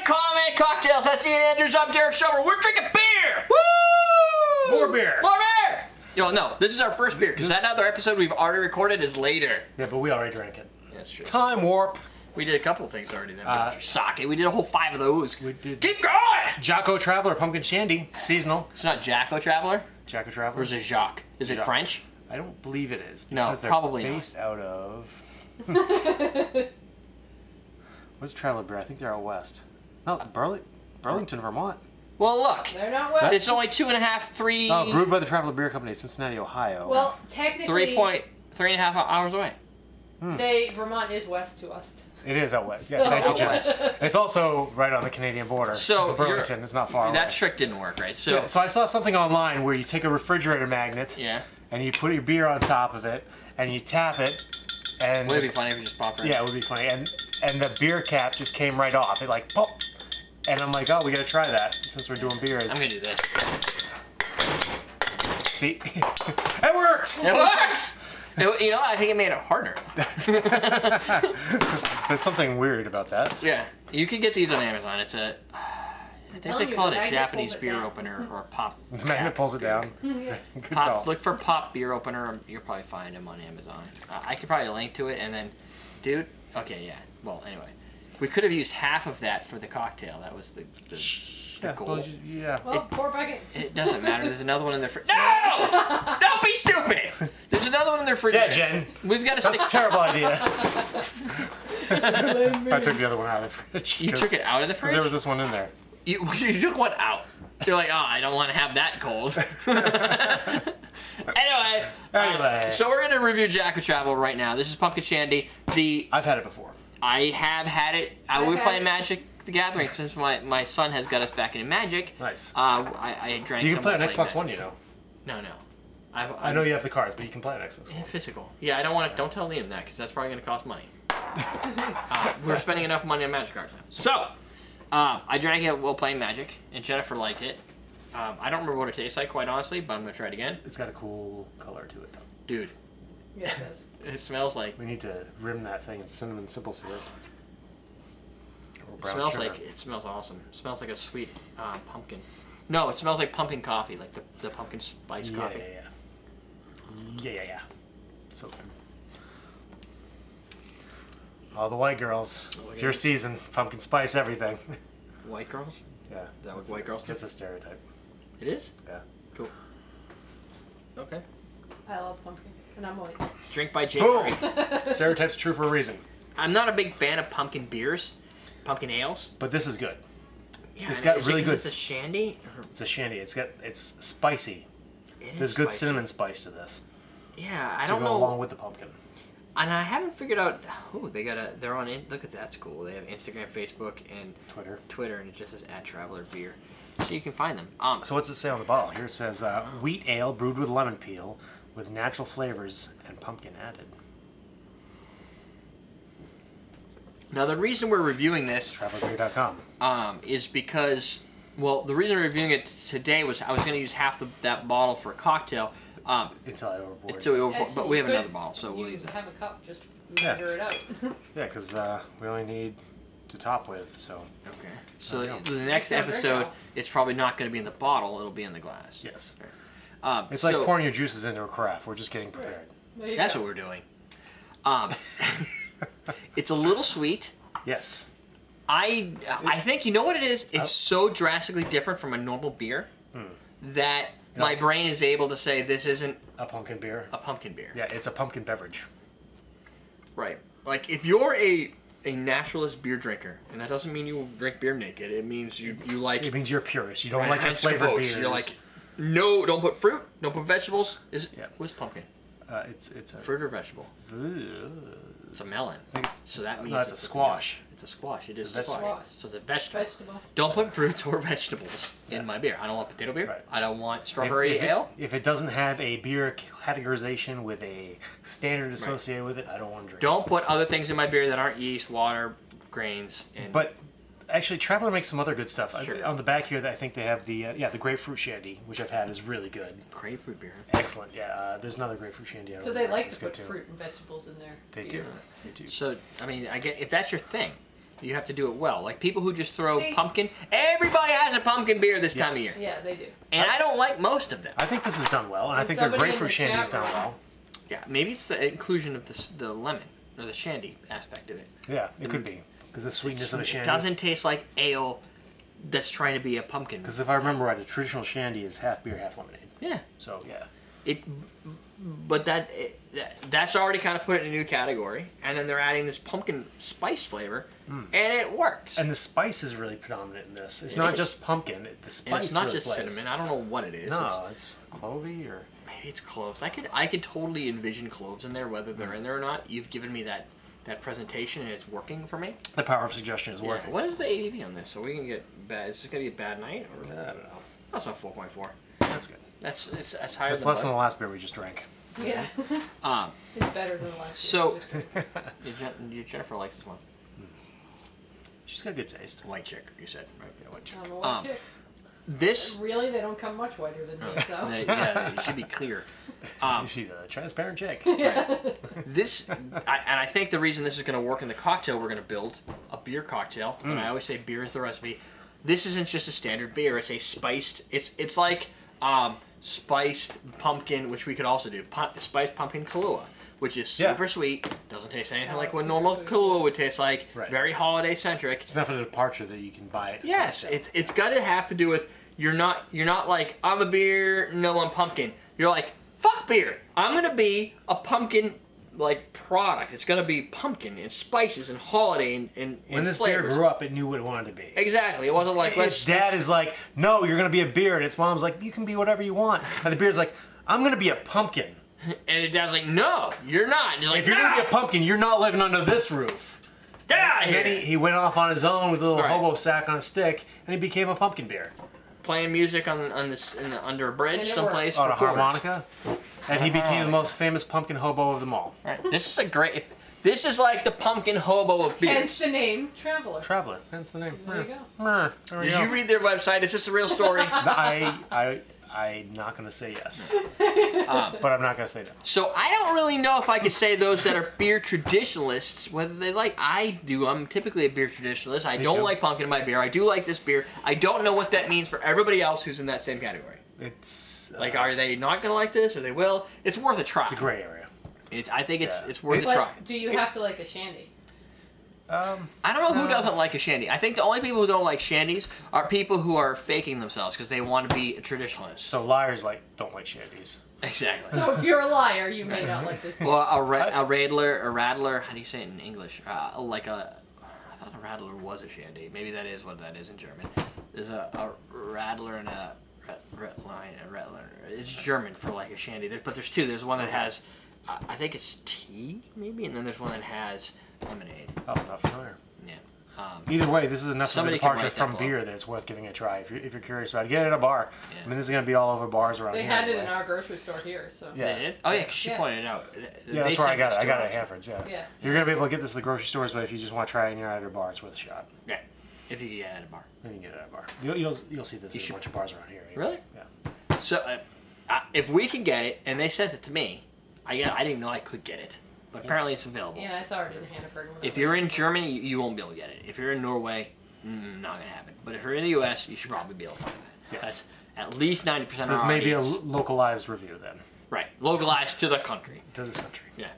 to Comment Cocktails. That's Ian Andrews. I'm Derrick Schommer. We're drinking beer. Woo! More beer. More beer. Yo, no, this is our first beer because that other episode we've already recorded is later. Yeah, but we already drank it. Yeah, that's true. Time warp. We did a couple of things already then. Sake. We did a whole 5 of those. We did. Keep going. Jack O Traveler Pumpkin Shandy, seasonal. It's not Jack O Traveler? Jack O Traveler. Or is it Jacques? Is it French? I don't believe it is. No, Because they're probably based out of... What's Traveler Beer? I think they're out west. No, Burlington, Vermont. Well, look. They're not west. It's only 2.5, 3... Oh, brewed by the Traveler Beer Company, Cincinnati, Ohio. Well, technically... 3.5 hours away. Vermont is west to us. It is out west. Yeah, thank you, Jen. It's also right on the Canadian border. So Burlington is not far away. That trick didn't work, right? So, yeah, so I saw something online where you take a refrigerator magnet, and you put your beer on top of it, and you tap it, and would it be funny if we just popped right? Yeah, it would be funny. And the beer cap just came right off. It like pop, and I'm like, oh, we gotta try that since we're doing beers. I'm gonna do this. See, it worked. It worked. You know, I think it made it harder. There's something weird about that. Yeah, you can get these on Amazon. It's a, I think they call it a Japanese beer opener or a pop. The magnet pulls it down. Good pop, call. look for pop beer opener. You'll probably find them on Amazon. I could probably link to it and then, dude. Okay, yeah. Well, anyway, we could have used half of that for the cocktail. That was the goal. Yeah. Well, pour back in. It doesn't matter. There's another one in there. No! Don't be stupid! There's another one in there for Yeah, Jen. We've got to That's a terrible idea. I took the other one out of the fridge. You took it out of the fridge? There was this one in there. You took one out. You're like, oh, I don't want to have that cold. Anyway. So we're going to review Jack O Traveler right now. This is Pumpkin Shandy. I've had it before. I have had it. We're playing Magic the Gathering since my son has got us back into Magic. Nice. I drank. You can play on Xbox Magic. One, you know. No. I know you have the cards, but you can play on Xbox One. Physical. Yeah, I don't want to. Don't tell Liam that because that's probably going to cost money. We're spending enough money on Magic cards now. So, I drank it while playing Magic, and Jennifer liked it. I don't remember what it tastes like, quite honestly, but I'm going to try it again. It's got a cool color to it. Dude. Yeah, it does. It smells like... We need to rim that thing in cinnamon simple syrup. It smells awesome. It smells like a sweet pumpkin. No, it smells like pumpkin coffee, like the pumpkin spice coffee. Yeah. So good. All the white girls. It's your season. Pumpkin spice everything. White girls? Yeah. Is that what white girls do? It's a stereotype. It is? Yeah. Cool. Okay. I love pumpkin, and I'm white. Drink by January. Stereotype's true for a reason. I'm not a big fan of pumpkin beers, pumpkin ales. But this is good. Yeah, it's got really good. It's a shandy. It's a shandy. It's spicy. There's good cinnamon spice to this. Yeah, I don't know. To go along with the pumpkin. And I haven't figured out. Oh, they're on. Look at that's cool. They have Instagram, Facebook, and Twitter, and it just says @Traveler Beer, so you can find them. So what's it say on the bottle? Here it says wheat ale brewed with lemon peel, with natural flavors and pumpkin added. Now the reason we're reviewing this, travelerbeer.com, is because, well, the reason we're reviewing it today was I was going to use half that bottle for a cocktail. Until I overboard. Until we overboard, but we have another bottle, so we'll use it. Have a cup, just measure it out. Yeah, because we only need to top with, so. Okay. So the next episode, it's probably not going to be in the bottle; it'll be in the glass. Yes. Right. It's like pouring your juices into a carafe. We're just getting prepared. That's what we're doing. It's a little sweet. Yes. I think, you know what it is? It's so drastically different from a normal beer that my brain is able to say this isn't a pumpkin beer. A pumpkin beer. Yeah, it's a pumpkin beverage. Right. Like, if you're a naturalist beer drinker, and that doesn't mean you drink beer naked, it means you like... It means you're a purist. You don't like the flavored beers. You're like, no, don't put fruit, don't put vegetables. What's pumpkin? It's a... Fruit or vegetable? It's a melon. So that means it's a squash. It's a squash. It is a squash. So it's a vegetable. Don't put fruits or vegetables in my beer. I don't want potato beer. Right. I don't want strawberry ale. If it doesn't have a beer categorization with a standard associated with it, I don't want to drink it. Don't put other things in my beer that aren't yeast, water, grains. But actually, Traveler makes some other good stuff. Sure. On the back here, I think they have the the grapefruit shandy, which I've had, is really good. Grapefruit beer. Excellent. Yeah. There's another grapefruit shandy. So they like to put fruit and vegetables in there. They do. They do. So I mean, if that's your thing, You have to do it well. Like people who just throw pumpkin. Everybody has a pumpkin beer this time of year. Yeah, they do. And I don't like most of them. I think this is done well, and I think their grapefruit shandy's done well. Yeah, maybe it's the inclusion of the lemon or the shandy aspect of it. Yeah, it could be because the sweetness of the shandy. It doesn't taste like ale that's trying to be a pumpkin. Because if I remember right, a traditional shandy is half beer, half lemonade. Yeah. So yeah. But that's already kind of put it in a new category, and then they're adding this pumpkin spice flavor, and it works. And the spice is really predominant in this. It's not just pumpkin. The spice. And it's not really just plays. cinnamon. I don't know what it is. No, it's clovey or maybe it's cloves. I could totally envision cloves in there, whether they're in there or not. You've given me that presentation, and it's working for me. The power of suggestion is working. What is the ABV on this? So we can get bad. Is this gonna be a bad night? Or? I don't know. That's not 4.4. That's good. That's higher. That's less than the last beer we just drank. Yeah. It's better than last So, year. Jennifer likes this one. She's got good taste. White chick, you said, right? Yeah, white chick. I'm a white chick. This. Really, they don't come much whiter than me, so. Yeah, it should be clear. She's a transparent chick. This, and I think the reason this is going to work in the cocktail we're going to build, a beer cocktail, and I always say beer is the recipe. This isn't just a standard beer, it's a spiced, it's like spiced pumpkin, which we could also do, spiced pumpkin Kahlua, which is super sweet, doesn't taste anything like what normal Kahlua would taste like, very holiday centric. It's enough of a departure that you can buy it. Yes, it's got to have to do with, you're not like, I'm a beer, no I'm pumpkin. You're like, fuck beer, I'm going to be a pumpkin like product. It's gonna be pumpkin and spices and holiday and when this flavors. beer grew up, it knew what it wanted to be. Exactly. It wasn't like its dad is like, no, you're gonna be a beer, and its mom's like, you can be whatever you want, and the beer's like, I'm gonna be a pumpkin. And its dad's like, no, you're not. And he's like, if you're gonna be a pumpkin, you're not living under this roof. Yeah. And then he went off on his own with a little hobo sack on a stick, and he became a pumpkin beer. Playing music under a bridge someplace on for a harmonica, and he became the most famous pumpkin hobo of them all. Right. This is a great. This is like the pumpkin hobo of beer. Hence the name Traveler. Traveler. Hence the name. There you go. Did you read their website? Is this a real story? I'm not going to say yes. But I'm not going to say no. So I don't really know if I could say those that are beer traditionalists, whether they like, I do. I'm typically a beer traditionalist. I don't like pumpkin in my beer. I do like this beer. I don't know what that means for everybody else who's in that same category. It's... like, are they not going to like this, or they will? It's worth a try. It's a gray area. I think it's worth a try. Do you have to like a shandy? I don't know who doesn't like a shandy. I think the only people who don't like shandies are people who are faking themselves because they want to be a traditionalist. So liars don't like shandies. Exactly. So if you're a liar, you may not like this. Well, a rattler. How do you say it in English? I thought a rattler was a shandy. Maybe that is what that is in German. There's a rattler and a rattler. It's German for like a shandy. But there's two. There's one that has, I think it's tea maybe, and then there's one that has lemonade. Oh, not familiar. Yeah. Either way, this is enough of a departure from beer below that it's worth giving it a try. If you're curious about it, get it at a bar. Yeah. I mean, this is going to be all over bars around here. They had it in our grocery store here, so. Yeah. They did? Oh, yeah, because she pointed it out. Yeah, that's where I got it. I got it at Hanford's, yeah. You're going to be able to get this at the grocery stores, but if you just want to try it and you're at a bar, it's worth a shot. Yeah. If you can get it at a bar. Then you can get it at a bar. You'll see this at a bunch of bars around here. Anyway. Really? Yeah. So, if we can get it, and they sent it to me, I didn't even know I could get it. But apparently it's available. Yeah, I saw it in Hannaford. If you're in Germany, you won't be able to get it. If you're in Norway, not going to happen. But if you're in the U.S., you should probably be able to find that. Yes. That's at least 90% of our This may be a audience. localized review then. Right. Localized to the country. To this country. Yeah.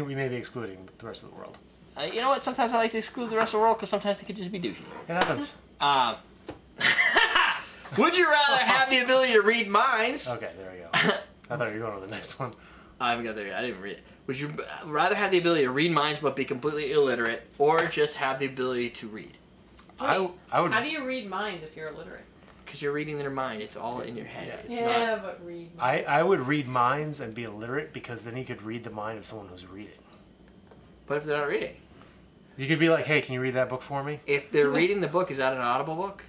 We may be excluding the rest of the world. You know what? Sometimes I like to exclude the rest of the world because sometimes they could just be douchey. It happens. Would you rather have the ability to read minds? Okay, there we go. I thought you were going to the next one. I haven't got there yet. I didn't read it. Would you rather have the ability to read minds but be completely illiterate, or just have the ability to read? I would. How do you read minds if you're illiterate? Because you're reading their mind. It's all in your head. It's but read minds. I would read minds and be illiterate because then you could read the mind of someone who's reading. But if they're not reading? You could be like, hey, can you read that book for me? If they're reading the book, is that an Audible book?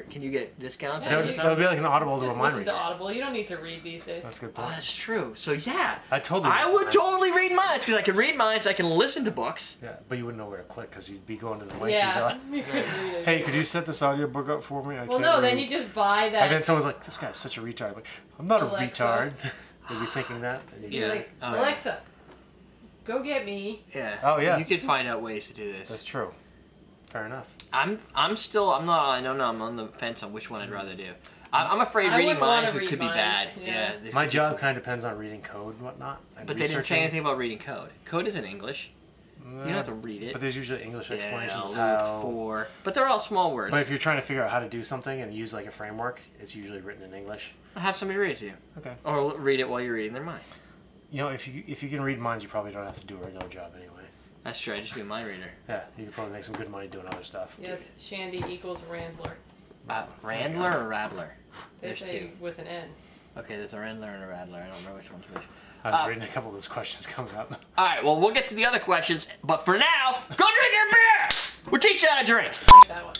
Can you get discounts? That would be like an Audible to a mind reader. Listen to Audible. You don't need to read these days. That's a good point. Oh, that's true. So yeah, I would totally read minds because I can read minds. I can listen to books. Yeah, but you wouldn't know where to click because you'd be going to the links. Yeah. And be like, hey, could you set this audiobook up for me? Well, no, then you just buy that. And then someone's like, this guy's such a retard. Like, I'm not Alexa. A retard. They'd be thinking that. Yeah. Like, Alexa, go get me. Yeah. Oh, yeah. You could find out ways to do this. That's true. Fair enough. I'm on the fence on which one I'd rather do. I'm afraid reading minds could be bad. Yeah. My job kind of depends on reading code and whatnot. And but they didn't say anything about reading code. Code is in English. You don't have to read it. But there's usually English explanations of how... how... for. But they're all small words. But if you're trying to figure out how to do something and use like a framework, it's usually written in English. I'll have somebody read it to you. Okay. Or read it while you're reading their mind. You know, if you can read minds, you probably don't have to do a regular job anyway. That's true. I'd just be a mind reader. Yeah, you could probably make some good money doing other stuff. Yes, Shandy equals Randler. Randler or Rattler? There's two. With an N. Okay, there's a Randler and a Rattler. I don't remember which one's which. I was reading a couple of those questions coming up. Alright, well, we'll get to the other questions, but for now, go drink your beer! We'll teach you how to drink. I like that one.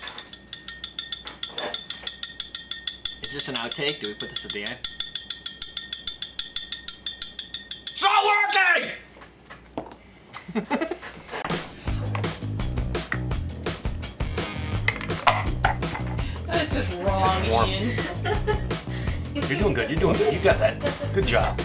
Is this an outtake? Do we put this at the end? It's not working! That's just wrong, It's warm. Ian. You're doing good. You're doing good. You got that. Good job.